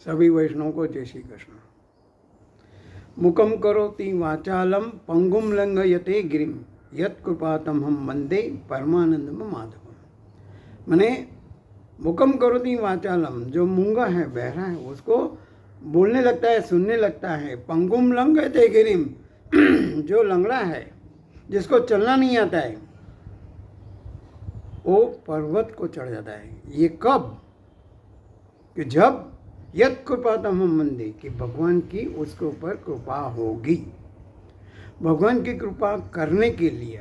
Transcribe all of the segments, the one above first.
सभी वैष्णव को जय श्री कृष्ण। मुखम करोति वाचालम पंगुम लंघयते गिरिम यत् कृपातम हम वंदे परमानंदम माधवम। माने मुखम करोति वाचालम, जो मूंगा है, बहरा है, उसको बोलने लगता है, सुनने लगता है। पंगुम लंघयते गिरिम, जो लंगड़ा है, जिसको चलना नहीं आता है, वो पर्वत को चढ़ जाता है। ये कब? कि जब यत् कृपातम हम वंदे, कि भगवान की उसके ऊपर कृपा होगी। भगवान की कृपा करने के लिए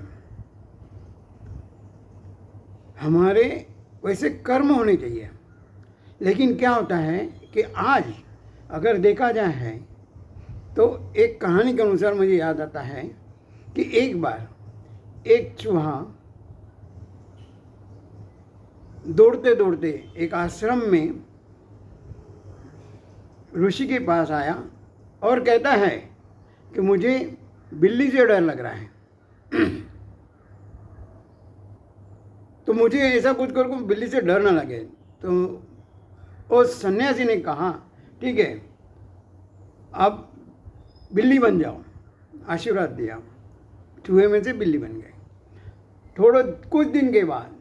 हमारे वैसे कर्म होने चाहिए। लेकिन क्या होता है कि आज अगर देखा जाए है तो एक कहानी के अनुसार मुझे याद आता है कि एक बार एक चूहा दौड़ते दौड़ते एक आश्रम में ऋषि के पास आया और कहता है कि मुझे बिल्ली से डर लग रहा है, तो मुझे ऐसा कुछ करो बिल्ली से डर ना लगे। तो उस सन्यासी ने कहा ठीक है, आप बिल्ली बन जाओ, आशीर्वाद दिया। चूहे में से बिल्ली बन गए। कुछ दिन के बाद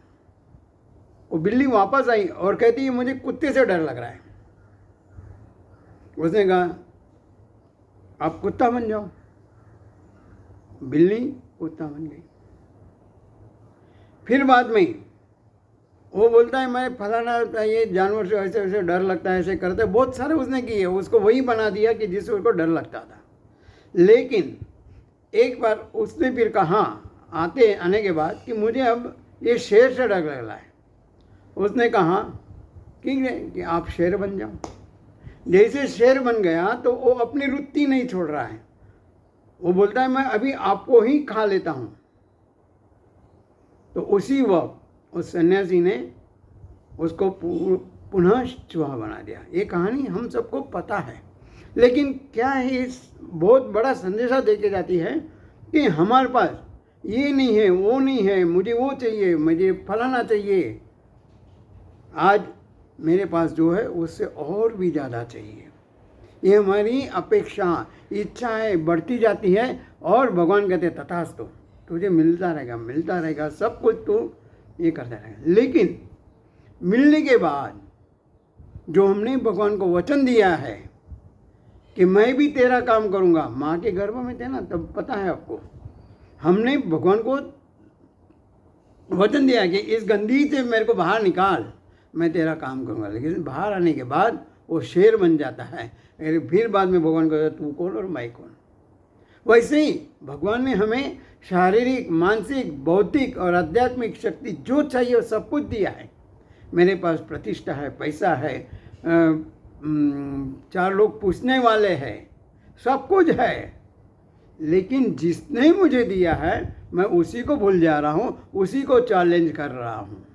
वो बिल्ली वापस आई और कहती है मुझे कुत्ते से डर लग रहा है। उसने कहा आप कुत्ता बन जाओ। बिल्ली कुत्ता बन गई। फिर बाद में वो बोलता है मैं फलाना ये जानवर से ऐसे ऐसे डर लगता है, ऐसे करते। बहुत सारे उसने किए, उसको वही बना दिया कि जिससे उसको डर लगता था। लेकिन एक बार उसने फिर कहा आने के बाद कि मुझे अब ये शेर से डर लग रहा है। उसने कहा ठीक है कि आप शेर बन जाओ। जैसे शेर बन गया तो वो अपनी वृत्ति नहीं छोड़ रहा है। वो बोलता है मैं अभी आपको ही खा लेता हूँ। तो उसी वक्त उस सन्यासी ने उसको पुनः चूहा बना दिया। ये कहानी हम सबको पता है, लेकिन क्या है इस बहुत बड़ा संदेशा दे के जाती है कि हमारे पास ये नहीं है, वो नहीं है, मुझे वो चाहिए, मुझे फलाना चाहिए। आज मेरे पास जो है उससे और भी ज़्यादा चाहिए। ये हमारी अपेक्षा, इच्छाएं बढ़ती जाती है और भगवान कहते तथास्तु, तुझे मिलता रहेगा, सब कुछ तू ये करता रहेगा। लेकिन मिलने के बाद जो हमने भगवान को वचन दिया है कि मैं भी तेरा काम करूँगा, माँ के गर्भ में थे ना तब पता है आपको, हमने भगवान को वचन दिया कि इस गंदगी से मेरे को बाहर निकाल, मैं तेरा काम करूँगा। लेकिन बाहर आने के बाद वो शेर बन जाता है। फिर बाद में भगवान को तू कौन और मैं कौन। वैसे ही भगवान ने हमें शारीरिक, मानसिक, बौद्धिक और आध्यात्मिक शक्ति जो चाहिए वो सब कुछ दिया है। मेरे पास प्रतिष्ठा है, पैसा है, 4 लोग पूछने वाले हैं, सब कुछ है। लेकिन जिसने मुझे दिया है मैं उसी को भूल जा रहा हूँ, उसी को चैलेंज कर रहा हूँ।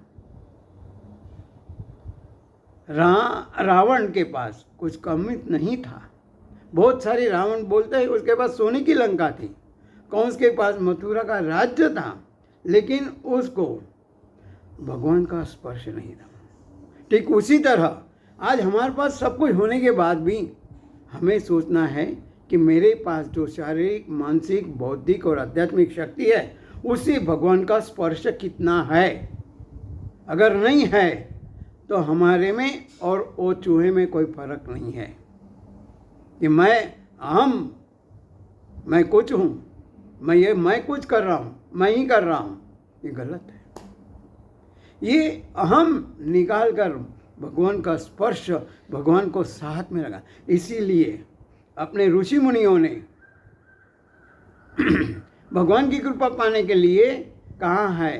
रावण के पास कुछ कमी नहीं था। बहुत सारी, रावण बोलते हैं उसके पास सोने की लंका थी, कंस के पास मथुरा का राज्य था, लेकिन उसको भगवान का स्पर्श नहीं था। ठीक उसी तरह आज हमारे पास सब कुछ होने के बाद भी हमें सोचना है कि मेरे पास जो शारीरिक, मानसिक, बौद्धिक और आध्यात्मिक शक्ति है उससे भगवान का स्पर्श कितना है। अगर नहीं है तो हमारे में और वो चूहे में कोई फर्क नहीं है कि मैं कुछ हूँ, मैं कुछ कर रहा हूँ, मैं ही कर रहा हूँ। ये गलत है। ये अहम निकाल कर भगवान का स्पर्श, भगवान को साथ में लगा। इसीलिए अपने ऋषि मुनियों ने भगवान की कृपा पाने के लिए कहा है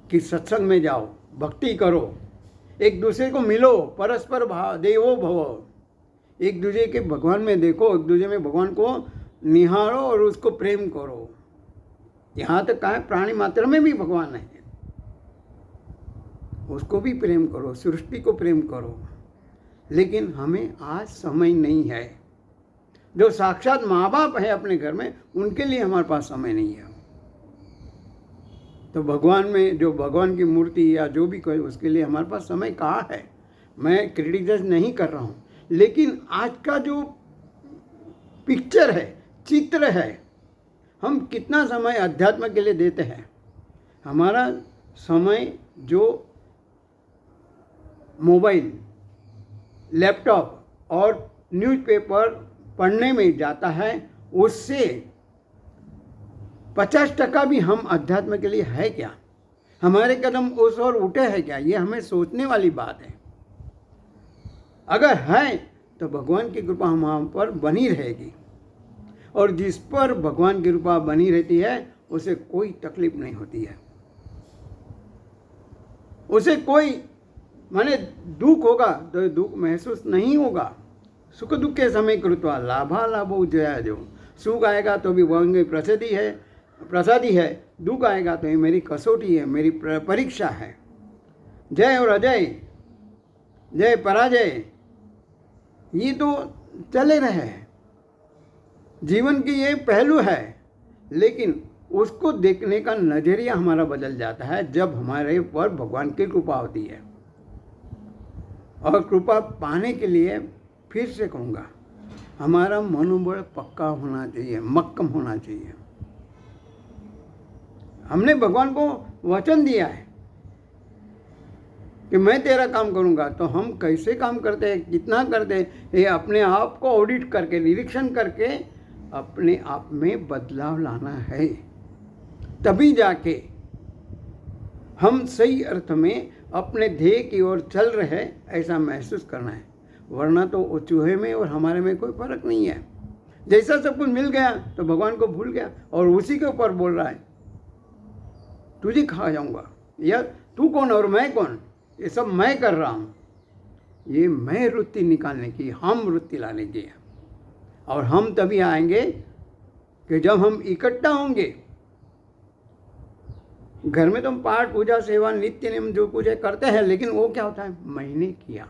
कि सत्संग में जाओ, भक्ति करो, एक दूसरे को मिलो, परस्पर भाव देवो भव। एक दूसरे के भगवान में देखो, एक दूसरे में भगवान को निहारो और उसको प्रेम करो। यहाँ तक कहा है प्राणी मात्र में भी भगवान है, उसको भी प्रेम करो, सृष्टि को प्रेम करो। लेकिन हमें आज समय नहीं है। जो साक्षात माँ बाप है अपने घर में, उनके लिए हमारे पास समय नहीं है। तो भगवान में जो भगवान की मूर्ति या जो भी कोई, उसके लिए हमारे पास समय कहाँ है। मैं क्रिटिसाइज नहीं कर रहा हूँ, लेकिन आज का जो पिक्चर है, चित्र है, हम कितना समय अध्यात्म के लिए देते हैं? हमारा समय जो मोबाइल, लैपटॉप और न्यूज़पेपर पढ़ने में जाता है, उससे 50% भी हम अध्यात्म के लिए है क्या? हमारे कदम उस ओर उठे हैं क्या? ये हमें सोचने वाली बात है। अगर है तो भगवान की कृपा हम पर बनी रहेगी, और जिस पर भगवान की कृपा बनी रहती है उसे कोई तकलीफ नहीं होती है, उसे कोई माने दुख होगा तो दुख महसूस नहीं होगा। सुख दुख के समय कृत्वा लाभा लाभो जया जो, सुख आएगा तो भी वह प्रसादी है, दुख आएगा तो ये मेरी कसौटी है, मेरी परीक्षा है। जय और अजय, जय पराजय, ये तो चले रहे हैं, जीवन की ये पहलू है। लेकिन उसको देखने का नजरिया हमारा बदल जाता है जब हमारे पर भगवान की कृपा होती है। और कृपा पाने के लिए फिर से कहूँगा, हमारा मनोबल पक्का होना चाहिए, मक्कम होना चाहिए। हमने भगवान को वचन दिया है कि मैं तेरा काम करूँगा, तो हम कैसे काम करते हैं, कितना करते हैं, ये अपने आप को ऑडिट करके, निरीक्षण करके अपने आप में बदलाव लाना है। तभी जाके हम सही अर्थ में अपने ध्येय की ओर चल रहे ऐसा महसूस करना है। वरना तो वो चूहे में और हमारे में कोई फर्क नहीं है। जैसा सब कुछ मिल गया तो भगवान को भूल गया और उसी के ऊपर बोल रहा है तुझे खा जाऊंगा, या तू कौन और मैं कौन, ये सब मैं कर रहा हूँ। ये मैं वृत्ति निकालने की, हम वृत्ति लाने की है। और हम तभी आएंगे कि जब हम इकट्ठा होंगे। घर में तो हम पाठ पूजा सेवा नित्य नियम जो कुछ है करते हैं, लेकिन वो क्या होता है, मैंने किया।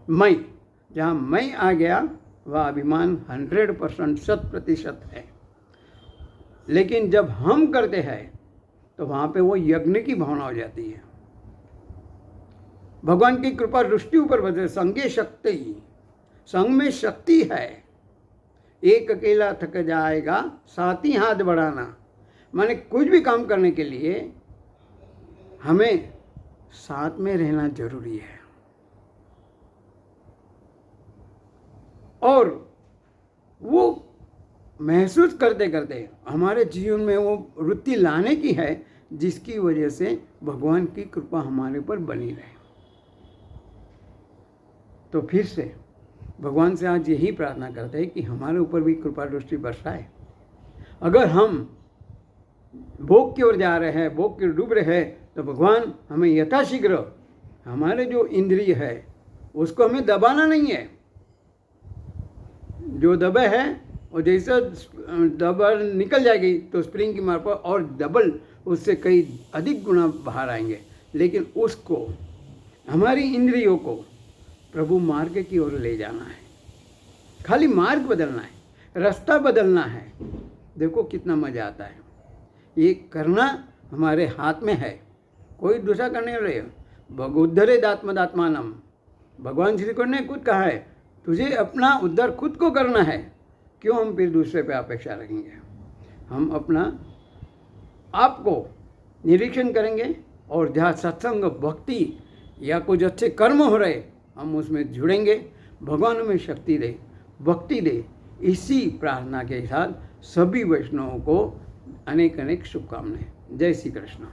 मैं, जहाँ मैं आ गया वह अभिमान 100% 100% है। लेकिन जब हम करते हैं तो वहाँ पे वो यज्ञ की भावना हो जाती है। भगवान की कृपा दृष्टि ऊपर बदले, संगे शक्ति, संग में शक्ति है। एक अकेला थक जाएगा, साथी हाथ बढ़ाना, माने कुछ भी काम करने के लिए हमें साथ में रहना जरूरी है। और वो महसूस करते करते हमारे जीवन में वो वृत्ति लाने की है जिसकी वजह से भगवान की कृपा हमारे पर बनी रहे। तो फिर से भगवान से आज यही प्रार्थना करते हैं कि हमारे ऊपर भी कृपा दृष्टि बरसाए। अगर हम भोग की ओर जा रहे हैं, भोग की डूब रहे हैं, तो भगवान हमें यथाशीघ्र हमारे जो इंद्रिय है उसको हमें दबाना नहीं है। जो दबे है और जैसे डबल निकल जाएगी तो स्प्रिंग की मार पर और डबल उससे कई अधिक गुना बाहर आएंगे। लेकिन उसको, हमारी इंद्रियों को प्रभु मार्ग की ओर ले जाना है। खाली मार्ग बदलना है, रास्ता बदलना है। देखो कितना मज़ा आता है। ये करना हमारे हाथ में है, कोई दूसरा करने रहे। भगोद्धरे दात्मदात्मानम, भगवान श्री कृष्ण ने खुद कहा है तुझे अपना उद्धार खुद को करना है, क्यों हम फिर दूसरे पे अपेक्षा रखेंगे। हम अपना आप को निरीक्षण करेंगे और जहाँ सत्संग, भक्ति या कुछ अच्छे कर्म हो रहे हम उसमें जुड़ेंगे। भगवान हमें शक्ति दे, भक्ति दे। इसी प्रार्थना के साथ सभी वैष्णवों को अनेक अनेक शुभकामनाएं। जय श्री कृष्ण।